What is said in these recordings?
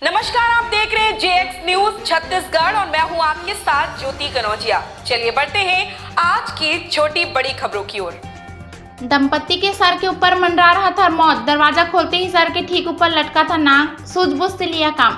नमस्कार, आप देख रहे हैं जेएक्स न्यूज छत्तीसगढ़ और मैं हूं आपके साथ ज्योति कनौजिया। चलिए बढ़ते हैं आज की छोटी बड़ी खबरों की ओर। दंपत्ति के सर के ऊपर मंडरा रहा था मौत। दरवाजा खोलते ही सर के ठीक ऊपर लटका था नाग। सूझबूझ से लिया काम।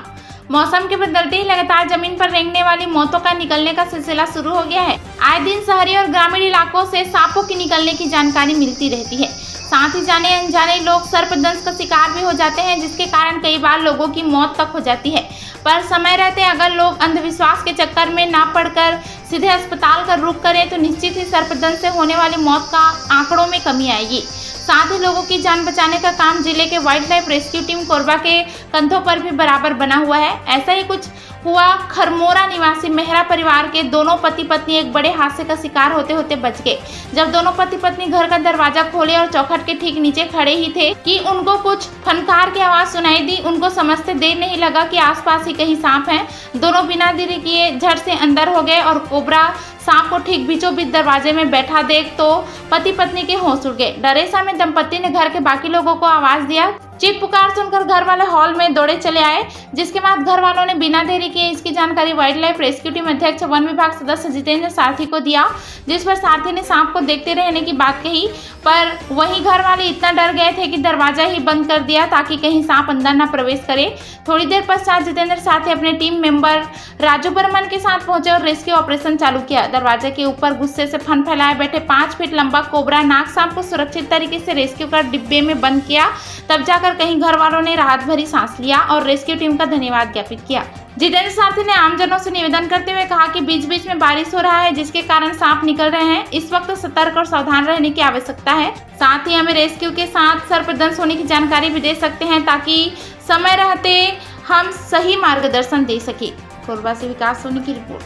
मौसम के बदलते ही लगातार जमीन पर रेंगने वाली मौतों का निकलने का सिलसिला शुरू हो गया है। आए दिन शहरी और ग्रामीण इलाकों से सांपों की निकलने की जानकारी मिलती रहती है। साथ ही जाने अनजाने लोग सर्पदंश का शिकार भी हो जाते हैं, जिसके कारण कई बार लोगों की मौत तक हो जाती है। पर समय रहते अगर लोग अंधविश्वास के चक्कर में ना पड़कर सीधे अस्पताल का रुख करें तो निश्चित ही सर्पदंश से होने वाली मौत का आंकड़ों में कमी आएगी। साथ ही लोगों की जान बचाने का काम जिले के wild life rescue team Korba के कंधों पर भी बराबर बना हुआ है। ऐसा ही कुछ हुआ खरमोरा निवासी मेहरा परिवार के दोनों पति पत्नी एक बड़े हादसे का शिकार होते होते बच गए। जब दोनों पति पत्नी घर का दरवाजा खोले और चौखट के ठीक नीचे खड़े ही थे कि उनको कुछ फनकार की आवाज सुनाई दी। उनको समझते देर नहीं लगा कि आसपास ही कहीं सांप है। दोनों बिना देरी किए झट से अंदर हो गए और कोबरा सांप को ठीक बीचों बीच दरवाजे में बैठा देख तो पति पत्नी के होश उड़ गए। डरे समय दंपत्ति ने घर के बाकी लोगों को आवाज दिया। चीख पुकार सुनकर घर वाले हॉल में दौड़े चले आए, जिसके बाद घर वालों ने बिना देरी किए इसकी जानकारी वाइल्ड लाइफ रेस्क्यू टीम अध्यक्ष वन विभाग सदस्य जितेंद्र सारथी को दिया, जिस पर सारथी ने सांप को देखते रहने की बात कही। पर वहीं घर वाले इतना डर गए थे कि दरवाजा ही बंद कर दिया ताकि कहीं सांप अंदर न प्रवेश करे। थोड़ी देर पश्चात जितेंद्र सारथी अपने टीम मेंबर राजू बर्मन के साथ पहुंचे और रेस्क्यू ऑपरेशन चालू किया। दरवाजे के ऊपर गुस्से से फन फैलाए बैठे 5 फीट लंबा कोबरा नाग सांप को सुरक्षित तरीके से रेस्क्यू कर डिब्बे में बंद किया। तब जाकर कहीं घर वालों ने राहत भरी सांस लिया और रेस्क्यू टीम का धन्यवाद ज्ञापित किया। जितेंद्र सारथी ने आमजनों से निवेदन करते हुए कहा कि बीच बीच में बारिश हो रहा है, जिसके कारण सांप निकल रहे हैं। इस वक्त सतर्क और सावधान रहने की आवश्यकता है। साथ ही हमें रेस्क्यू के साथ सर्पदंश होने की जानकारी भी दे सकते हैं ताकि समय रहते हम सही मार्गदर्शन दे सके। कोरबा से विकास सोनी की रिपोर्ट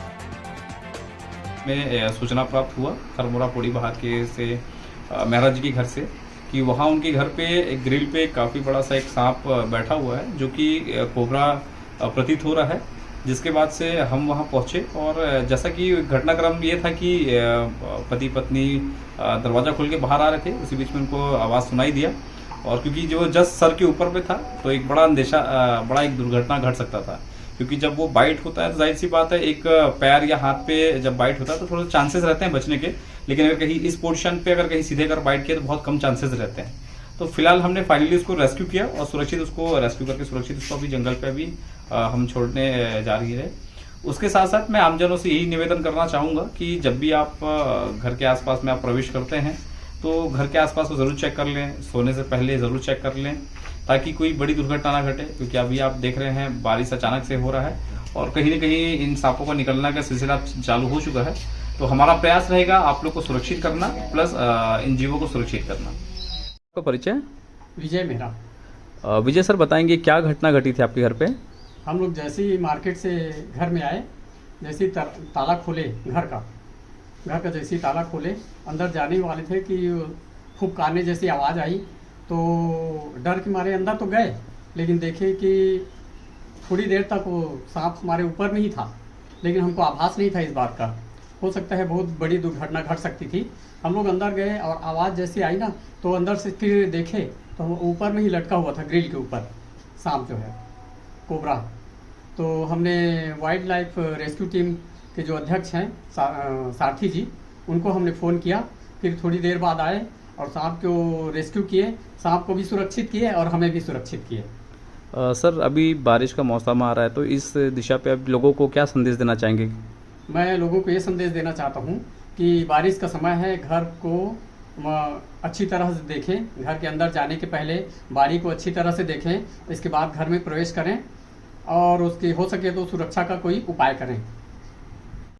में सूचना प्राप्त हुआ खरमोरा पोड़ी बहार के से मेहरा जी के घर से कि वहाँ उनके घर पे एक ग्रिल पे काफ़ी बड़ा सा एक सांप बैठा हुआ है, जो कि कोबरा प्रतीत हो रहा है। जिसके बाद से हम वहाँ पहुँचे और जैसा कि घटनाक्रम ये था कि पति पत्नी दरवाज़ा खोल के बाहर आ रहे थे, उसी बीच में उनको आवाज़ सुनाई दिया और क्योंकि जो जस्ट सर के ऊपर पे था तो एक बड़ा अंदेशा बड़ा एक दुर्घटना घट सकता था, क्योंकि जब वो बाइट होता है तो जाहिर सी बात है एक पैर या हाथ पे जब बाइट होता है तो थोड़े चांसेस रहते हैं बचने के, लेकिन अगर कहीं इस पोजीशन पे अगर कहीं सीधे अगर बाइट किया तो बहुत कम चांसेस रहते हैं। तो फिलहाल हमने फाइनली उसको रेस्क्यू किया और सुरक्षित उसको रेस्क्यू करके सुरक्षित उसको अभी जंगल पे अभी हम छोड़ने जा रही है। उसके साथ साथ मैं आमजनों से यही निवेदन करना चाहूँगा कि जब भी आप घर के आसपास में आप प्रवेश करते हैं तो घर के आसपास को ज़रूर चेक कर लें, सोने से पहले ज़रूर चेक कर लें ताकि कोई बड़ी दुर्घटना ना घटे, क्योंकि अभी आप देख रहे हैं बारिश अचानक से हो रहा है और कहीं न कहीं इन सांपों का निकलने का सिलसिला चालू हो चुका है। तो हमारा प्रयास रहेगा आप लोग को सुरक्षित करना प्लस इन जीवों को सुरक्षित करना। तो परिचय विजय मेहरा। विजय सर बताएंगे क्या घटना घटी थी आपके घर पे? हम लोग जैसे ही मार्केट से घर में आए, जैसे ही ताला खोले घर का जैसे ही ताला खोले अंदर जाने वाले थे कि फुफकारने जैसी आवाज़ आई, तो डर के मारे अंदर तो गए, लेकिन देखे कि थोड़ी देर तक वो सांप हमारे ऊपर में ही था, लेकिन हमको आभास नहीं था इस बात का। हो सकता है बहुत बड़ी दुर्घटना घट सकती थी। हम लोग अंदर गए और आवाज़ जैसे आई ना तो अंदर से फिर देखे तो ऊपर में ही लटका हुआ था ग्रिल के ऊपर सांप जो है कोबरा। तो हमने वाइल्ड लाइफ रेस्क्यू टीम के जो अध्यक्ष हैं सारथी जी, उनको हमने फ़ोन किया। फिर थोड़ी देर बाद आए और सांप को रेस्क्यू किए, सांप को भी सुरक्षित किए और हमें भी सुरक्षित किए। सर अभी बारिश का मौसम आ रहा है, तो इस दिशा पे अब लोगों को क्या संदेश देना चाहेंगे? मैं लोगों को ये संदेश देना चाहता हूँ कि बारिश का समय है, घर को अच्छी तरह से देखें, घर के अंदर जाने के पहले बारी को अच्छी तरह से देखें, इसके बाद घर में प्रवेश करें और उसके हो सके तो सुरक्षा का कोई उपाय करें।